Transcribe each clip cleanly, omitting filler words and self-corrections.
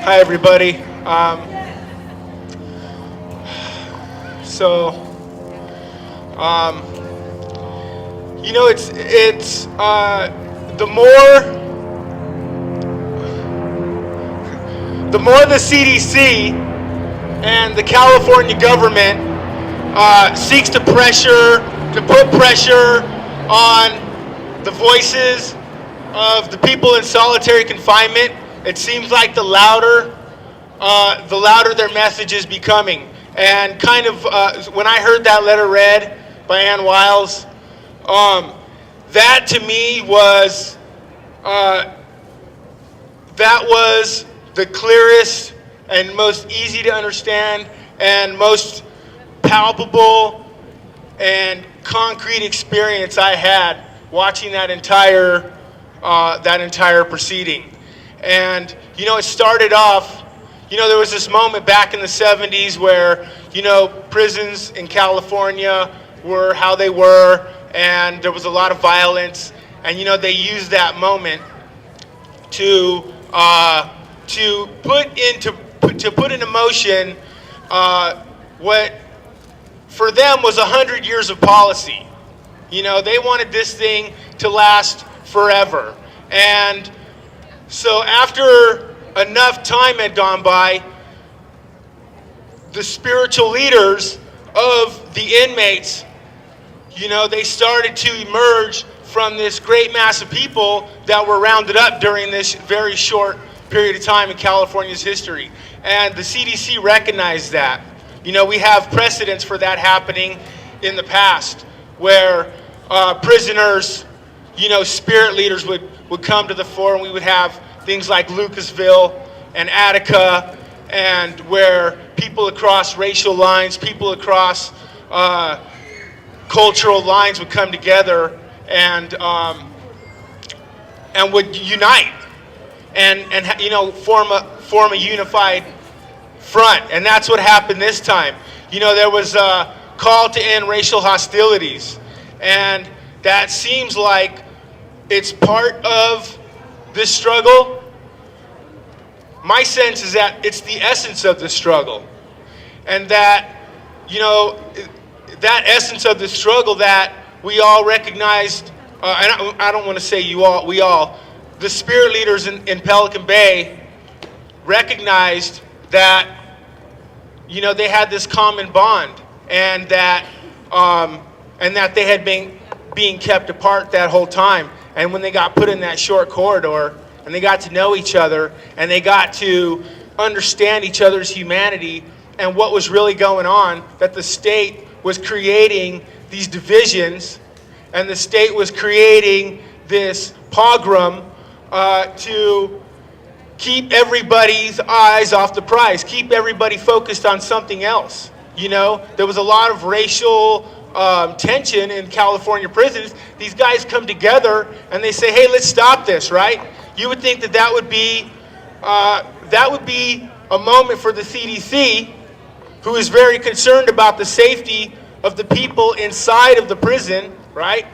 Hi, everybody. So, um, it's the more the CDC and the California government seeks to put pressure on the voices of the people in solitary confinement. It seems like the louder their message is becoming. And kind of when I heard that letter read by Ann Wiles, that to me uh, was the clearest and most easy to understand and most palpable and concrete experience I had watching that entire proceeding. And it started off. There was this moment back in the 70s where prisons in California were how they were, and there was a lot of violence, and they used that moment to put into motion what for them was 100 years of policy. They wanted this thing to last forever. And so after enough time had gone by, the spiritual leaders of the inmates, they started to emerge from this great mass of people that were rounded up during this very short period of time in California's history. And the CDC recognized that. We have precedents for that happening in the past where prisoners, spirit leaders would come to the fore, and we would have things like Lucasville and Attica, and where people across racial lines, people across cultural lines would come together and would unite and form a unified front. And that's what happened this time. There was a call to end racial hostilities, and that seems like it's part of this struggle. My sense is that it's the essence of the struggle, and that that essence of the struggle that we all recognized, and I don't want to say you all, we all, the spirit leaders in Pelican Bay recognized that they had this common bond, and that they had been being kept apart that whole time. And when they got put in that short corridor, and they got to know each other, and they got to understand each other's humanity and what was really going on, that the state was creating these divisions, and the state was creating this pogrom to keep everybody's eyes off the prize, keep everybody focused on something else. There was a lot of racial tension in California prisons. These guys come together and they say, "Hey, let's stop this," right? You would think that would be a moment for the CDC, who is very concerned about the safety of the people inside of the prison, right?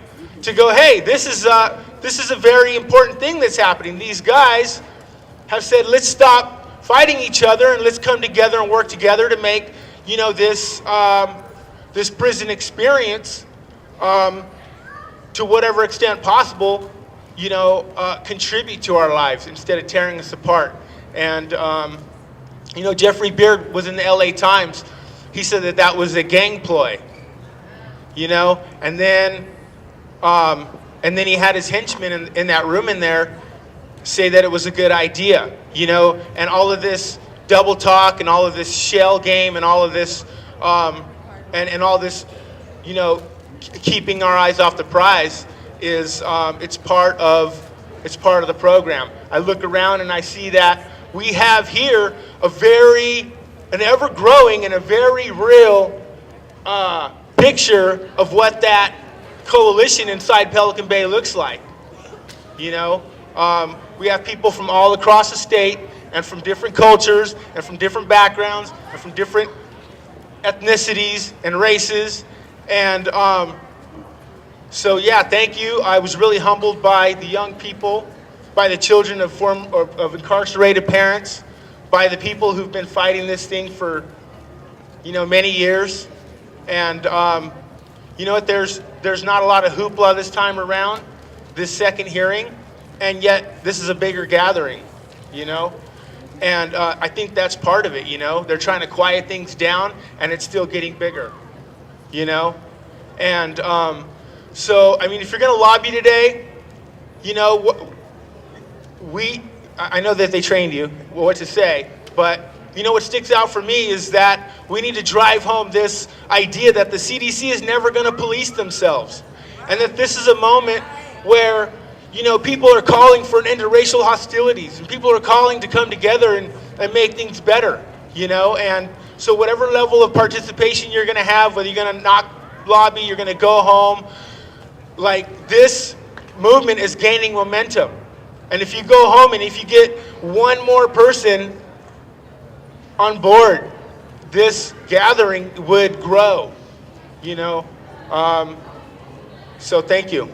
To go, "Hey, this is a very important thing that's happening. These guys have said, let's stop fighting each other and let's come together and work together to make this prison experience, to whatever extent possible, contribute to our lives instead of tearing us apart." And Jeffrey Beard was in the LA Times. He said that was a gang ploy, and then he had his henchmen in that room in there say that it was a good idea, and all of this double talk and all of this shell game and all of this and all this, keeping our eyes off the prize is it's part of the program. I look around and I see that we have here an ever-growing and a very real picture of what that coalition inside Pelican Bay looks like. We have people from all across the state and from different cultures and from different backgrounds and from different ethnicities and races. And so, yeah, thank you. I was really humbled by the young people, by the children of incarcerated parents by the people who've been fighting this thing for, many years. And you know what? There's not a lot of hoopla this time around, this second hearing, and yet this is a bigger gathering, And I think that's part of it, They're trying to quiet things down, and it's still getting bigger, And so, if you're going to lobby today, I know that they trained you what to say, but what sticks out for me is that we need to drive home this idea that the CDC is never going to police themselves, and that this is a moment where people are calling for an end to racial hostilities, and people are calling to come together and make things better, and so whatever level of participation you're going to have, whether you're going to not lobby, you're going to go home, like, this movement is gaining momentum. And if you go home and if you get one more person on board, this gathering would grow, So thank you.